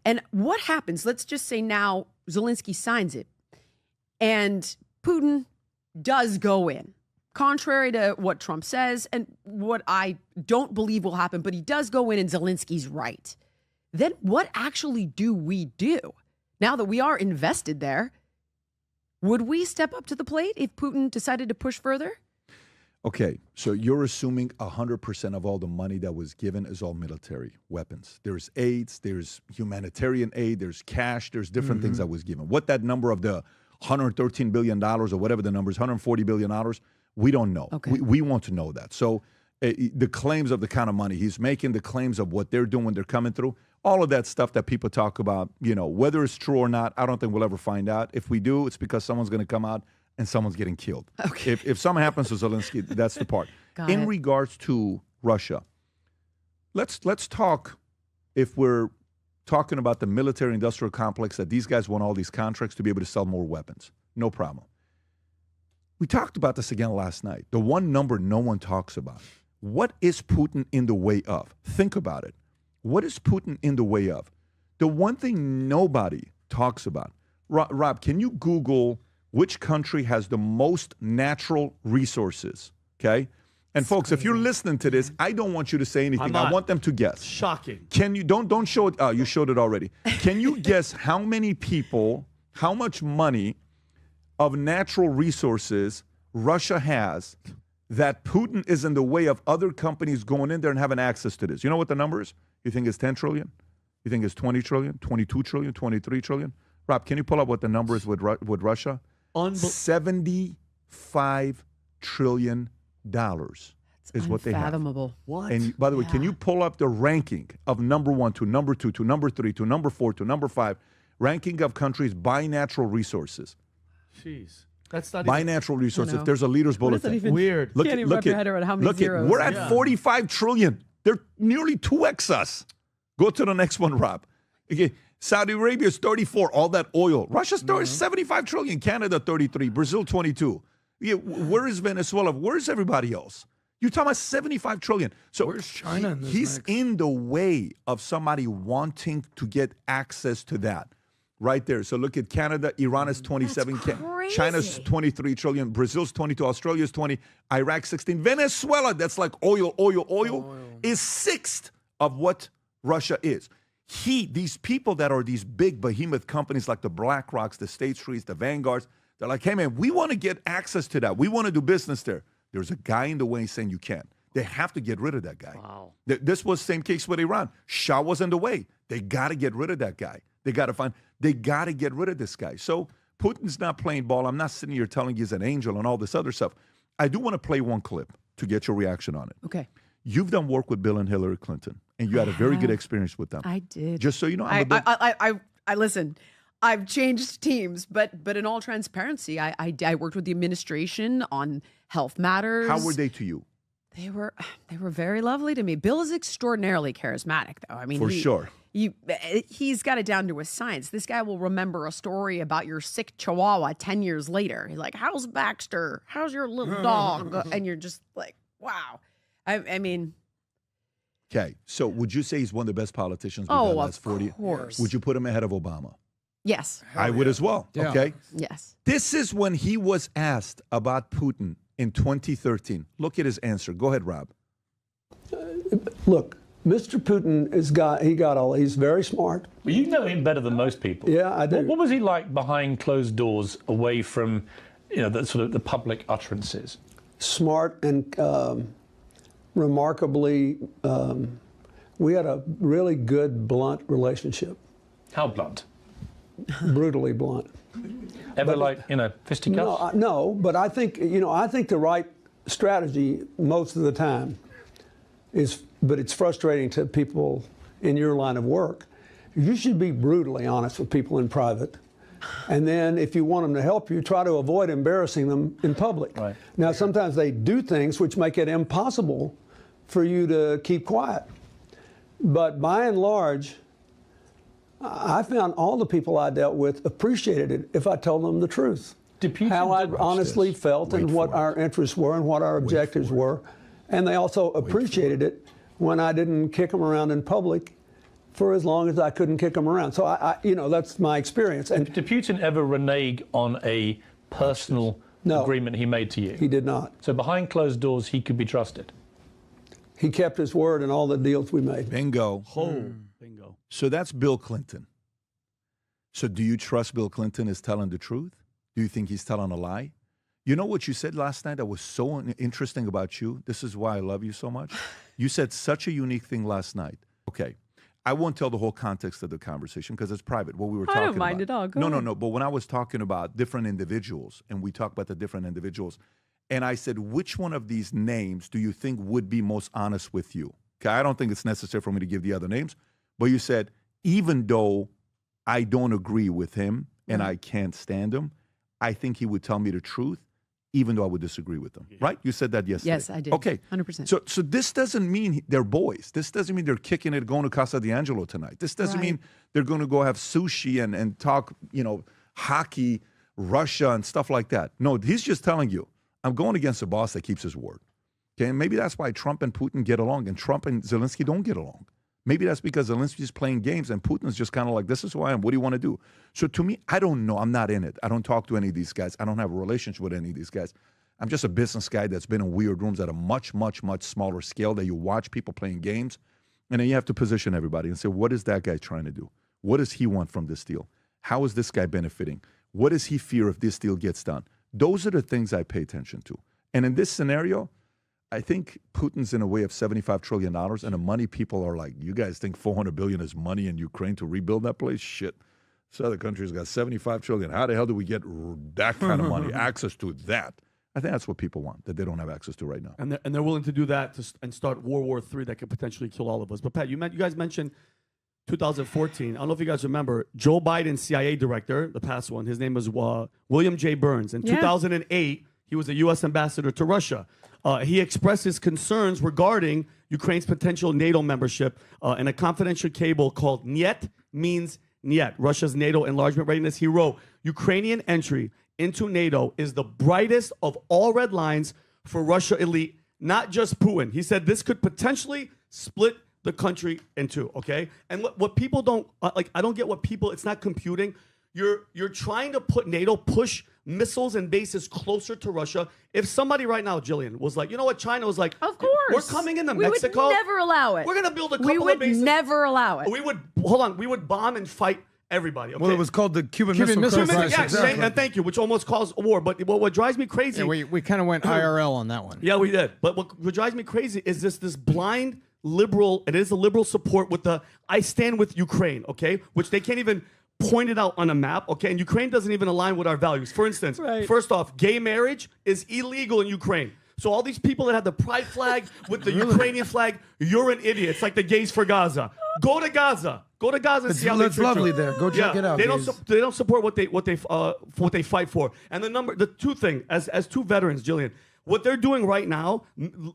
And what happens? Let's just say now Zelenskyy signs it and Putin does go in, contrary to what Trump says and what I don't believe will happen, but he does go in and Zelensky's right. Then what actually do we do? Now that we are invested there, would we step up to the plate if Putin decided to push further? Okay, so you're assuming 100% of all the money that was given is all military weapons. There's aids, there's humanitarian aid, there's cash, there's different things that was given. What that number of the $113 billion or whatever the number is, $140 billion, we don't know. Okay. We want to know that. So the claims of the kind of money he's making, the claims of what they're doing when they're coming through, all of that stuff that people talk about, you know, whether it's true or not, I don't think we'll ever find out. If we do, it's because someone's going to come out and someone's getting killed. Okay. If something happens to Zelenskyy, that's the part. In regards to Russia, let's talk, if we're talking about the military-industrial complex, that these guys want all these contracts to be able to sell more weapons. No problem. We talked about this again last night. The one number no one talks about. What is Putin in the way of? Think about it. What is Putin in the way of? The one thing nobody talks about. Rob, can you Google which country has the most natural resources, okay? And folks, if you're listening to this, I don't want you to say anything. I want them to guess. Shocking. Can you, don't show it, you showed it already. Can you guess how many people, how much money of natural resources Russia has that Putin is in the way of other companies going in there and having access to this? You know what the number is? You think it's 10 trillion? You think it's 20 trillion, 22 trillion, 23 trillion? Rob, can you pull up what the number is with Russia? $75 trillion is what they have. Unfathomable. What? And by the way, can you pull up the ranking of number 1 to number 2 to number 3 to number 4 to number 5, ranking of countries by natural resources? Jeez. That's not by even, natural resources. If there's a leader's bulletin. Even, weird. Look, can't even wrap your head around how many zeros. We're at 45 trillion. They're nearly 2x us. Go to the next one, Rob. Okay. Saudi Arabia is 34, all that oil. Russia's 75 trillion, Canada 33, Brazil 22. Yeah, where is Venezuela? Where is everybody else? You're talking about 75 trillion. So where's China in this he's mix? in the way of somebody wanting to get access to that. Right there. So look at Canada. Iran is 27. China's 23 trillion. Brazil's 22. Australia's 20. Iraq 16. Venezuela, that's like oil, is sixth of what Russia is. These people that are these big behemoth companies like the BlackRocks, the State Streets, the Vanguards, they're like, hey, man, we want to get access to that. We want to do business there. There's a guy in the way saying you can't. They have to get rid of that guy. Wow. This was the same case with Iran. Shah was in the way. They got to get rid of that guy. They got to get rid of this guy. So Putin's not playing ball. I'm not sitting here telling you he's an angel and all this other stuff. I do want to play one clip to get your reaction on it. Okay. You've done work with Bill and Hillary Clinton, and you had a very good experience with them. I did. Just so you know, I listen. I've changed teams, but in all transparency, I worked with the administration on health matters. How were they to you? They were very lovely to me. Bill is extraordinarily charismatic, though. I mean, for sure. He's got it down to a science. This guy will remember a story about your sick chihuahua 10 years later. He's like, how's Baxter? How's your little dog? And you're just like, wow. I mean. Okay, so would you say he's one of the best politicians we've had the last 40 years? Of course. Would you put him ahead of Obama? Yes. I would as well, okay? Yes. This is when he was asked about Putin in 2013. Look at his answer. Go ahead, Rob. Look, Mr. Putin he's very smart. Well, you know him better than most people. Yeah, I do. What was he like behind closed doors, away from, the sort of the public utterances? Smart and remarkably, we had a really good, blunt relationship. How blunt? Brutally blunt. Ever fisticuffs? No, but I think, I think the right strategy most of the time is, but it's frustrating to people in your line of work. You should be brutally honest with people in private. And then if you want them to help you, try to avoid embarrassing them in public. Right. Now, sometimes they do things which make it impossible for you to keep quiet. But by and large, I found all the people I dealt with appreciated it if I told them the truth. How I honestly felt and what our interests were and what our objectives were. And they also appreciated it when I didn't kick them around in public for as long as I couldn't kick them around. So that's my experience. And did Putin ever renege on a personal agreement he made to you? He did not. So behind closed doors, he could be trusted. He kept his word in all the deals we made. Bingo. Bingo. So that's Bill Clinton. So do you trust Bill Clinton is telling the truth? Do you think he's telling a lie? You know what you said last night that was so interesting about you? This is why I love you so much. You said such a unique thing last night. Okay. I won't tell the whole context of the conversation because it's private, what we were talking about. I don't mind at all. Go ahead. No. But when I was talking about different individuals, and we talked about the different individuals, and I said, which one of these names do you think would be most honest with you? Okay, I don't think it's necessary for me to give the other names, but you said, even though I don't agree with him and I can't stand him, I think he would tell me the truth, even though I would disagree with them, right? You said that yesterday. Yes, I did. Okay. 100%. So this doesn't mean they're boys. This doesn't mean they're kicking it, going to Casa d'Angelo tonight. This doesn't mean they're going to go have sushi and talk, hockey, Russia and stuff like that. No, he's just telling you, I'm going against a boss that keeps his word. Okay, and maybe that's why Trump and Putin get along and Trump and Zelenskyy don't get along. Maybe that's because Zelenskyy is playing games and Putin's just kind of like, this is who I am. What do you want to do? So to me, I don't know. I'm not in it. I don't talk to any of these guys. I don't have a relationship with any of these guys. I'm just a business guy that's been in weird rooms at a much, much, much smaller scale that you watch people playing games. And then you have to position everybody and say, what is that guy trying to do? What does he want from this deal? How is this guy benefiting? What does he fear if this deal gets done? Those are the things I pay attention to. And in this scenario, I think Putin's in a way of $75 trillion, and the money people are like, you guys think $400 billion is money in Ukraine to rebuild that place? Shit. This other country's got $75 trillion. How the hell do we get that kind of money, access to that? I think that's what people want, that they don't have access to right now. And they're willing to do that and start World War III that could potentially kill all of us. But Pat, you guys mentioned 2014. I don't know if you guys remember, Joe Biden's CIA director, the past one, his name was William J. Burns. In 2008, he was a U.S. ambassador to Russia. He expressed his concerns regarding Ukraine's potential NATO membership in a confidential cable called Niet means Niet, Russia's NATO enlargement readiness. He wrote, Ukrainian entry into NATO is the brightest of all red lines for Russia elite, not just Putin. He said this could potentially split the country in two, okay? And what people don't, I don't get what people, it's not computing. You're trying to put NATO, push missiles and bases closer to Russia. If somebody right now, Jillian, was like, you know what, China was like, of course, we're coming into Mexico. We would never allow it. We're going to build a couple of bases. We would never allow it. We would bomb and fight everybody. Okay? Well, it was called the Cuban Missile Crisis. Yeah, exactly. And thank you, which almost caused a war. But what drives me crazy... Yeah, we kind of went IRL on that one. Yeah, we did. But what drives me crazy is this blind liberal, it is a liberal support with the, I stand with Ukraine, okay? Which they can't even point it out on a map, okay? And Ukraine doesn't even align with our values. For instance, first off, gay marriage is illegal in Ukraine. So all these people that have the pride flag with the Ukrainian flag, you're an idiot. It's like the gays for Gaza. Go to Gaza. Go to Gaza and see how they treat you. It's lovely there. Go check it out. They don't support what they fight for. And the two thing, as two veterans, Jillian, what they're doing right now,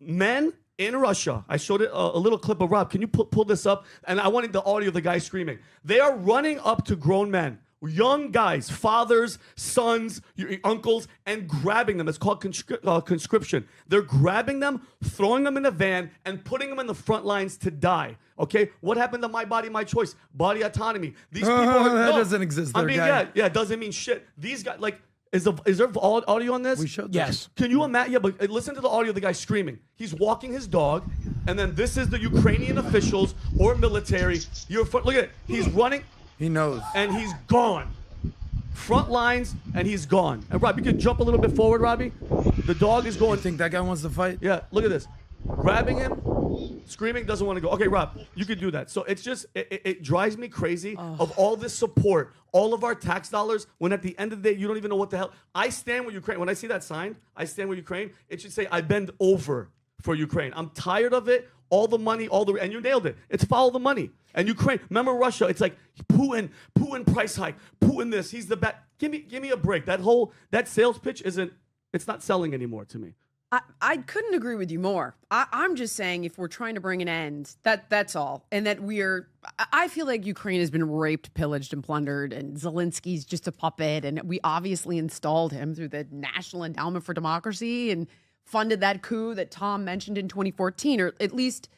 men in Russia, I showed it a little clip of Rob. Can you pull this up? And I wanted the audio of the guy screaming. They are running up to grown men, young guys, fathers, sons, uncles, and grabbing them. It's called conscription. They're grabbing them, throwing them in a van, and putting them in the front lines to die. Okay? What happened to my body, my choice? Body autonomy. These people that doesn't exist there, guy. Yeah, it doesn't mean shit. These guys, like, is there audio on this? We showed yes. Can you imagine? Yeah, but listen to the audio of the guy screaming. He's walking his dog, and then this is the Ukrainian officials or military. Look at it. He's running. He knows. And he's gone. Front lines, and he's gone. And Rob, you can jump a little bit forward, Robbie. The dog is going. You think that guy wants to fight? Yeah, look at this. Grabbing him, screaming, doesn't want to go. Okay, Rob, you can do that. So it's just, it drives me crazy of all this support, all of our tax dollars, when at the end of the day, you don't even know what the hell. I stand with Ukraine. When I see that sign, I stand with Ukraine, it should say, I bend over for Ukraine. I'm tired of it. All the money, and you nailed it. It's follow the money. And Ukraine, remember Russia, it's like Putin price hike, Putin this, he's the best. Give me a break. That sales pitch it's not selling anymore to me. I couldn't agree with you more. I'm just saying if we're trying to bring an end, that's all. And that I feel like Ukraine has been raped, pillaged, and plundered, and Zelensky's just a puppet, and we obviously installed him through the National Endowment for Democracy and funded that coup that Tom mentioned in 2014, or at least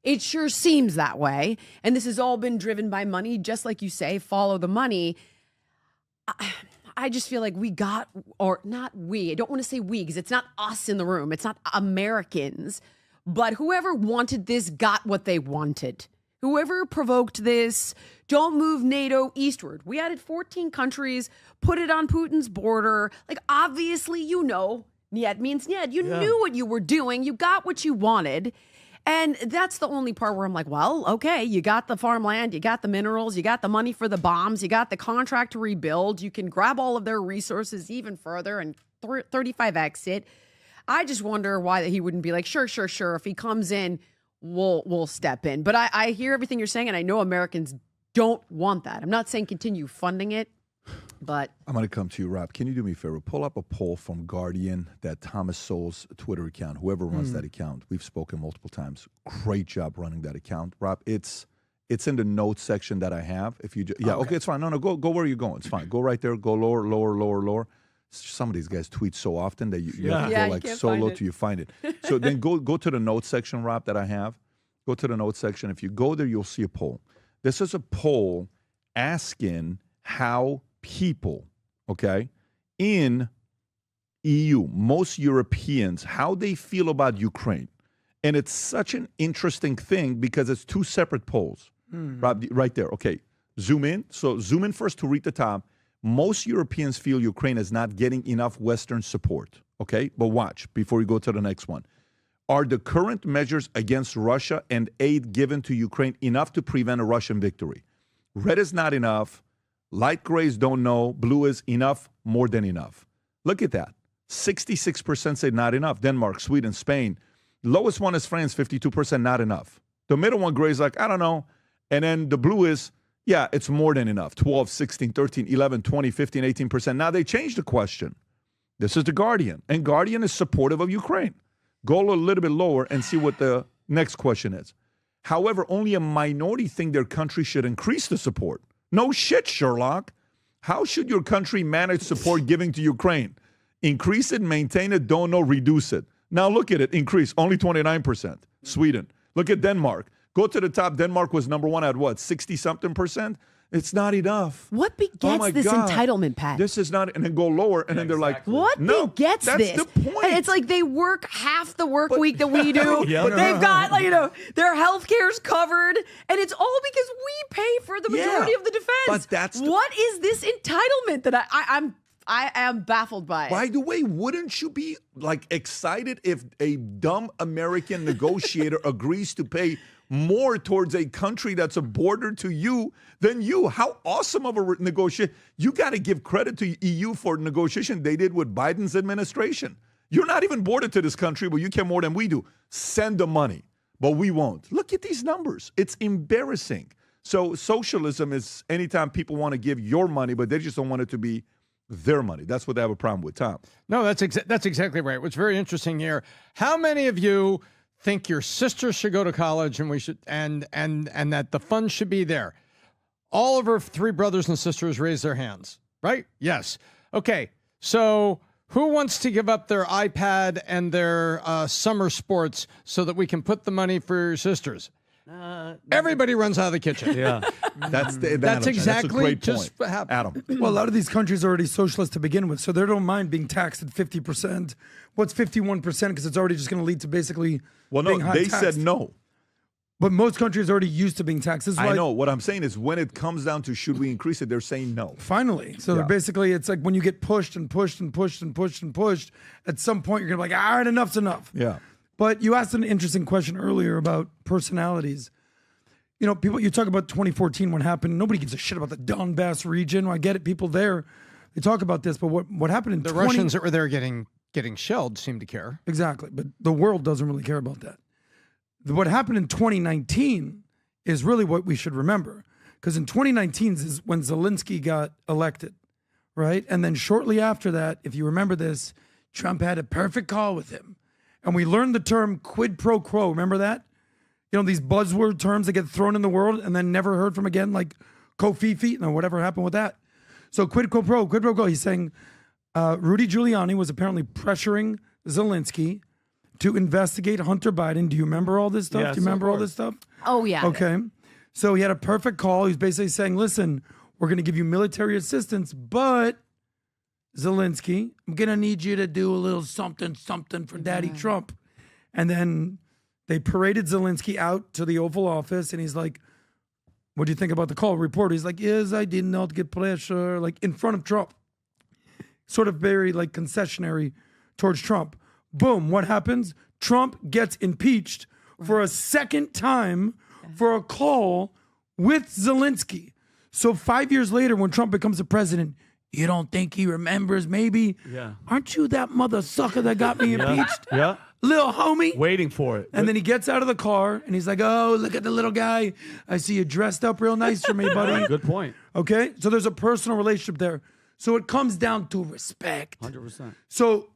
It sure seems that way. And this has all been driven by money, just like you say, follow the money. I just feel like we got, or not we, I don't want to say we, because it's not us in the room. It's not Americans. But whoever wanted this got what they wanted. Whoever provoked this, don't move NATO eastward. We added 14 countries, put it on Putin's border. Like, obviously, you know, Niet means Niet. You knew what you were doing. You got what you wanted. And that's the only part where I'm like, well, okay, you got the farmland, you got the minerals, you got the money for the bombs, you got the contract to rebuild. You can grab all of their resources even further and 35x it. I just wonder why he wouldn't be like, sure. If he comes in, we'll step in. But I hear everything you're saying, and I know Americans don't want that. I'm not saying continue funding it, but I'm going to come to you, Rob. Can you do me a favor? Pull up a poll from Guardian, that Thomas Sowell's Twitter account, whoever runs that account. We've spoken multiple times. Great job running that account. Rob, it's in the notes section that I have. If you okay, it's fine. No, go where you're going. It's fine. Go right there. Go lower. Some of these guys tweet so often that you have to go like so low till you find it. So then go to the notes section, Rob, that I have. Go to the notes section. If you go there, you'll see a poll. This is a poll asking how people, okay, in EU, most Europeans, how they feel about Ukraine. And it's such an interesting thing because it's two separate polls. Rob, right there. Okay, zoom in. So zoom in first to read the top. Most Europeans feel Ukraine is not getting enough Western support, okay? But watch before we go to the next one. Are the current measures against Russia and aid given to Ukraine enough to prevent a Russian victory? Red is not enough. Light grays don't know. Blue is enough, more than enough. Look at that. 66% say not enough. Denmark, Sweden, Spain. Lowest one is France, 52% not enough. The middle one, gray, is like, I don't know. And then the blue is, yeah, it's more than enough. 12, 16, 13, 11, 20, 15, 18%. Now they changed the question. This is the Guardian. And Guardian is supportive of Ukraine. Go a little bit lower and see what the next question is. However, only a minority think their country should increase the support. No shit, Sherlock. How should your country manage support giving to Ukraine? Increase it, maintain it, don't know, reduce it. Now look at it. Increase. Only 29%. Sweden. Look at Denmark. Go to the top. Denmark was number one at what? 60-something%? It's not enough. What begets this entitlement, Pat? This is not, and then go lower, and then they're like, what begets this? That's the point. And it's like they work half the work week that we do. They've got, like, their health care's covered, and it's all because we pay for the majority of the defense. But that's what is this entitlement that I am baffled by? By the way, wouldn't you be like excited if a dumb American negotiator agrees to pay more towards a country that's a border to you than you? How awesome of a negotiation. You got to give credit to EU for the negotiation they did with Biden's administration. You're not even bordered to this country, but you care more than we do. Send the money, but we won't. Look at these numbers. It's embarrassing. So socialism is anytime people want to give your money, but they just don't want it to be their money. That's what they have a problem with, Tom. No, that's exactly right. What's very interesting here, how many of you think your sister should go to college and we should and that the funds should be there? All of her three brothers and sisters raise their hands, right? Yes. Okay. So who wants to give up their iPad and their summer sports so that we can put the money for your sisters? Everybody runs out of the kitchen. Yeah, that's exactly that's a great just point. what happened. Adam. Well, a lot of these countries are already socialist to begin with, so they don't mind being taxed at 50%. What's 51%? Because it's already just going to lead to basically being high they taxed. said no. But most countries are already used to being taxed. This is why I know. What I'm saying is when it comes down to should we increase it, they're saying no. Finally. So they're basically, it's like when you get pushed and pushed and pushed and pushed and pushed, at some point you're going to be like, all right, enough's enough. Yeah. But you asked an interesting question earlier about personalities. You know, people, you talk about 2014, what happened. Nobody gives a shit about the Donbass region. I get it. People there, they talk about this. But what happened in the Russians that were there getting shelled seem to care. Exactly. But the world doesn't really care about that. What happened in 2019 is really what we should remember. Because in 2019 is when Zelenskyy got elected, right? And then shortly after that, if you remember this, Trump had a perfect call with him. And we learned the term quid pro quo. Remember that? You know, these buzzword terms that get thrown in the world and then never heard from again, like Kofifi, or whatever happened with that. So quid pro quo. He's saying Rudy Giuliani was apparently pressuring Zelenskyy to investigate Hunter Biden. Do you remember all this stuff? Yes, Do you remember of all this stuff? Oh, yeah. Okay. So he had a perfect call. He's basically saying, listen, we're going to give you military assistance, but Zelenskyy, I'm going to need you to do a little something for Daddy Trump. And then they paraded Zelenskyy out to the Oval Office, and he's like, what do you think about the call? Reporter, he's like, yes, I did not get pressure, like in front of Trump. Sort of very like concessionary towards Trump. Boom, what happens? Trump gets impeached for a second time for a call with Zelenskyy. So 5 years later, when Trump becomes the president, you don't think he remembers maybe? Yeah. Aren't you that mother sucker that got me impeached? Yeah. Little homie. Waiting for it. And then he gets out of the car and he's like, oh, look at the little guy. I see you dressed up real nice for me, buddy. Good point. Okay? So there's a personal relationship there. So it comes down to respect. 100%. So,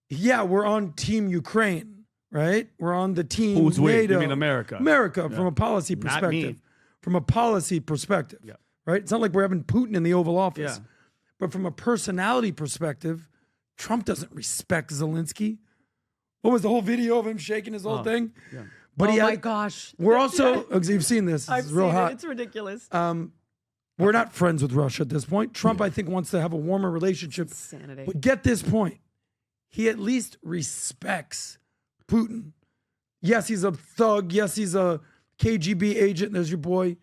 yeah, we're on Team Ukraine, right? We're on the team Who's we? NATO. You mean America? America, from a policy Not perspective. me. From a policy perspective, Yeah. right? It's not like we're having Putin in the Oval Office. Yeah. But from a personality perspective, Trump doesn't respect Zelenskyy. What was the whole video of him shaking his whole thing? Yeah. But Oh, my gosh. We're also, you've seen this. I've It's real seen hot. it. It's ridiculous. We're not friends with Russia at this point. Trump, I think, wants to have a warmer relationship. Insanity. But get this point. He at least respects Putin. Yes, he's a thug. Yes, he's a KGB agent. There's your boy.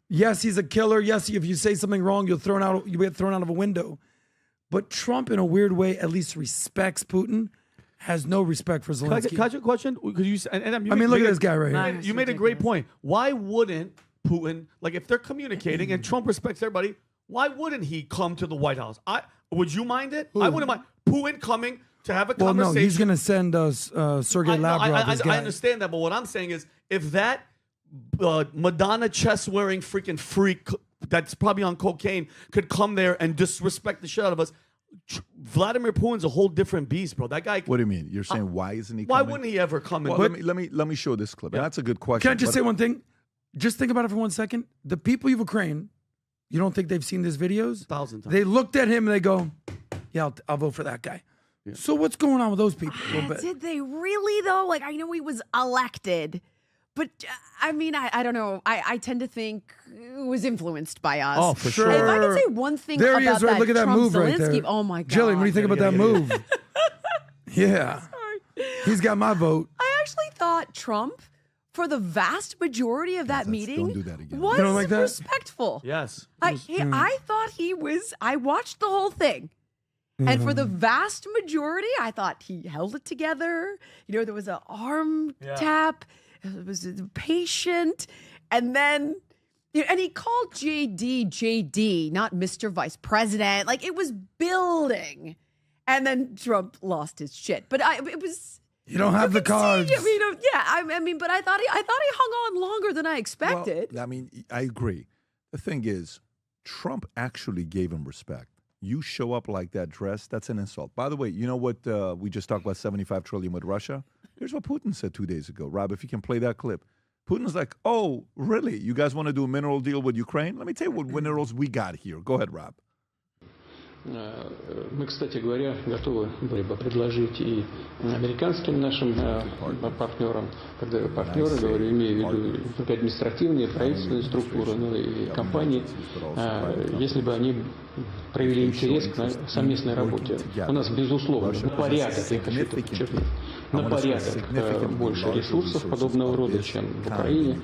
Yes, he's a killer. Yes, if you say something wrong, you'll get thrown out of a window. But Trump, in a weird way, at least respects Putin, has no respect for Zelenskyy. Can I ask you a question? Because you, Look at this guy right here. You made a great point. Why wouldn't Putin, like if they're communicating and Trump respects everybody, why wouldn't he come to the White House? Would you mind it? I wouldn't mind Putin coming to have a conversation. Well, no, he's going to send us Sergei Lavrov. I understand that, but what I'm saying is if that Madonna chest-wearing freaking freak that's probably on cocaine could come there and disrespect the shit out of us, Vladimir Putin's a whole different beast, bro. That guy. What do you mean? You're saying why isn't he Why coming? wouldn't he ever come in? Well, let me show this clip. And that's a good question. Can I just say one thing? Just think about it for 1 second. The people of Ukraine, you don't think they've seen these videos? 1,000 times. They looked at him and they go, yeah, I'll vote for that guy. Yeah. So what's going on with those people a little bit? Did they really, though? Like, I know he was elected, but I mean, I don't know. I tend to think it was influenced by us. Oh, for sure. If I could say one thing there about he is, right? that Look at that Trump move right Zelenskyy, there. oh my God. Jillian, what do you think about that move? Yeah. Sorry. He's got my vote. I actually thought Trump, for the vast majority of that meeting, don't do that again. was You don't like that? respectful. Yes. I thought he was. I watched the whole thing. And for the vast majority, I thought he held it together. You know, there was an arm tap. It was patient. And then, and he called JD, not Mr. Vice President. Like, it was building. And then Trump lost his shit. But it was... You don't have the cards. I mean, but I thought he hung on longer than I expected. Well, I mean, I agree. The thing is, Trump actually gave him respect. You show up like that dressed, that's an insult. By the way, you know what we just talked about, $75 trillion with Russia? Here's what Putin said 2 days ago. Rob, if you can play that clip. Putin's like, oh, really? You guys want to do a mineral deal with Ukraine? Let me tell you what minerals we got here. Go ahead, Rob. Мы, кстати говоря, готовы были бы предложить и американским нашим партнерам, когда я партнеры говорю, имею в виду только административные, правительственные структуры, ну и компании, если бы они проявили интерес к совместной работе. У нас, безусловно, на порядок, я хочу это подчеркнуть, на порядок больше ресурсов подобного рода, чем в Украине.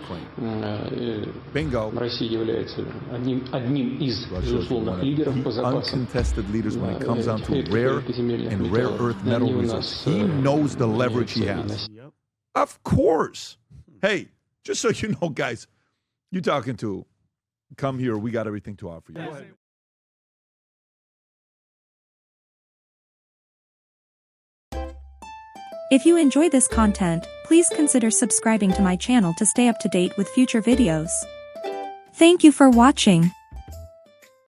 Россия является одним из безусловных лидеров по запасам. Leaders when it comes down to rare and rare earth metal resources. He knows the leverage he has. Of course. Hey, just so you know, guys, you're talking to, come here, we got everything to offer you. If you enjoy this content, please consider subscribing to my channel to stay up to date with future videos. Thank you for watching.